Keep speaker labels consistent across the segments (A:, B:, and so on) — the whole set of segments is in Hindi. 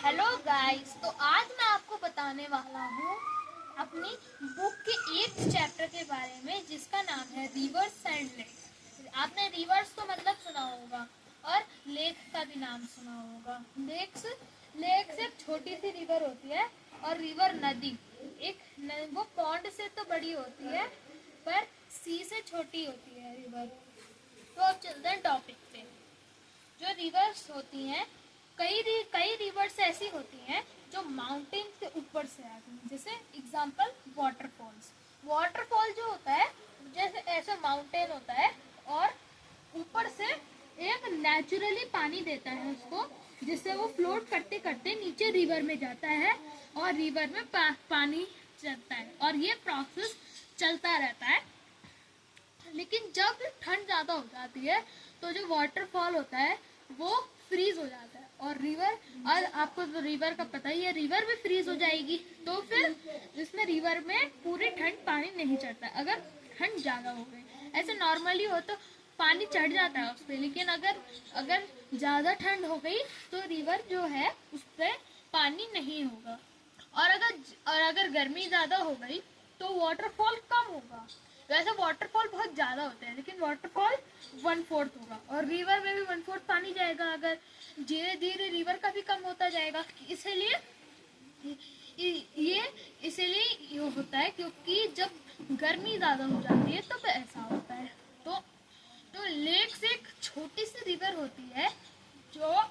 A: हेलो गाइस, तो आज मैं आपको बताने वाला हूँ अपनी बुक के 8th चैप्टर के बारे में, जिसका नाम है रिवर्स एंड लेक। आपने रिवर्स तो मतलब सुना होगा और लेक का भी नाम सुना होगा। लेक से छोटी सी रिवर होती है और रिवर नदी वो पॉन्ड से तो बड़ी होती है पर सी से छोटी होती है रिवर। तो अब चलते हैं टॉपिक पे। जो रिवर्स होती हैं, कई रिवर्स ऐसी होती हैं जो माउंटेन से ऊपर से आती हैं। जैसे एग्जांपल वाटरफॉल्स। वाटरफॉल जो होता है जैसे ऐसा माउंटेन होता है और ऊपर से एक नेचुरली पानी देता है उसको, जिससे वो फ्लोट करते करते नीचे रिवर में जाता है और रिवर में पानी चलता है और ये प्रोसेस चलता रहता है। लेकिन जब ठंड ज़्यादा हो जाती है तो जो वाटरफॉल होता है वो फ्रीज हो जाता है और आपको तो रिवर का पता ही है, रिवर भी फ्रीज हो जाएगी। तो फिर इसमें रिवर में पूरी ठंड पानी नहीं चढ़ता अगर ठंड ज़्यादा हो गई। ऐसे नॉर्मली हो तो पानी चढ़ जाता है उस पर, लेकिन अगर ज़्यादा ठंड हो गई तो रिवर जो है उस पर पानी नहीं होगा। और अगर गर्मी ज़्यादा हो गई तो वाटरफॉल कम होगा। वैसे वाटरफॉल बहुत ज़्यादा होते हैं लेकिन वाटरफॉल 1/4 होगा और रिवर में भी 1/4 पानी जाएगा। अगर धीरे धीरे रिवर का भी कम होता जाएगा। इसीलिए ये होता है क्योंकि जब गर्मी ज़्यादा हो जाती है तो ऐसा होता है। तो लेक से एक छोटी सी रिवर होती है जो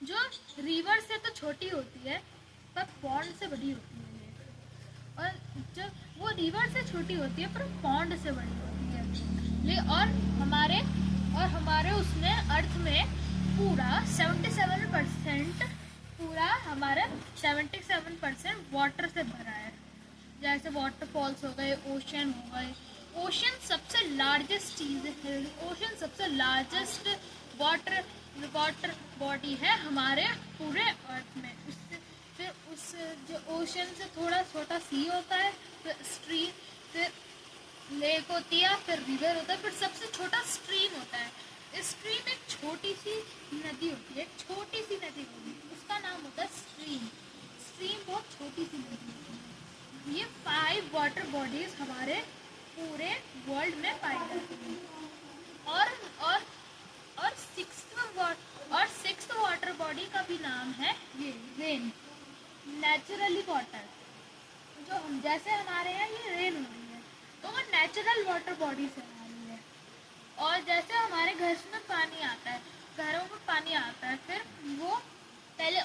A: जो रिवर से तो छोटी होती है पर पॉन्ड से बड़ी होती है। और जब वो रिवर से छोटी होती है पर पॉन्ड से बड़ी होती है। और हमारे उसमें अर्थ में पूरा 77% वाटर से भरा है। जैसे वाटरफॉल्स हो गए, ओशन हो गए। ओशन सबसे लार्जेस्ट चीज है। ओशन सबसे लार्जेस्ट वाटर वाटर बॉडी है हमारे पूरे अर्थ में। फिर उस जो ओशन से थोड़ा छोटा सी होता है, फिर स्ट्रीम, फिर लेक होती है, फिर रिवर होता है, फिर सबसे छोटा स्ट्रीम होता है। स्ट्रीम एक छोटी सी नदी होती है, छोटी सी नदी होती है, उसका नाम होता है स्ट्रीम। स्ट्रीम बहुत छोटी सी नदी होती है। ये 5 वाटर बॉडीज हमारे पूरे वर्ल्ड में पाई जाती हैं। और सिक्स्थ वाटर बॉडी का भी नाम है ये रेन। नेचुरली वाटर जो हम जैसे हमारे यहाँ ये रेन हो रही है तो वो नेचुरल वाटर बॉडी से आ रही है। और जैसे हमारे घर में पानी आता है, घरों में पानी आता है, फिर वो पहले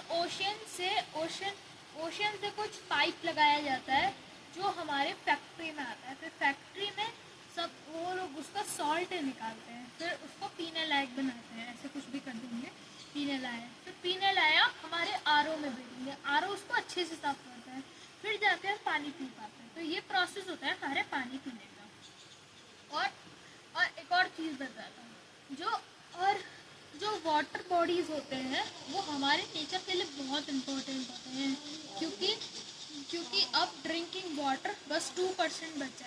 A: ओशन से कुछ पाइप लगाया जाता है जो हमारे फैक्ट्री में आता है। फिर फैक्ट्री में सब वो लोग उसका सॉल्ट निकालते हैं, फिर उसको पीने लायक बनाते हैं। ऐसे कुछ भी कर देंगे पीने लायक। फिर पीने लायक हमारे आरओ में भेजेंगे, आरओ उसको अच्छे से साफ करता है, फिर जाके हम पानी पी पाते हैं। तो ये प्रोसेस होता है हमारे पानी पीने का। और एक और चीज़ बताता हूँ, जो वाटर बॉडीज़ होते हैं वो हमारे नेचर के लिए बहुत इम्पोर्टेंट होते हैं क्योंकि अब ड्रिंकिंग वाटर बस 2% बचा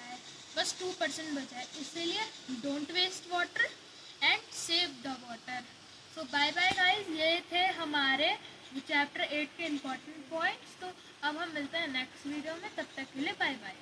A: है। इसीलिए don't waste water and save the water. So bye bye guys, ये थे हमारे चैप्टर 8 के इम्पोर्टेंट पॉइंट्स। तो अब हम मिलते हैं नेक्स्ट वीडियो में, तब तक के लिए बाय बाय।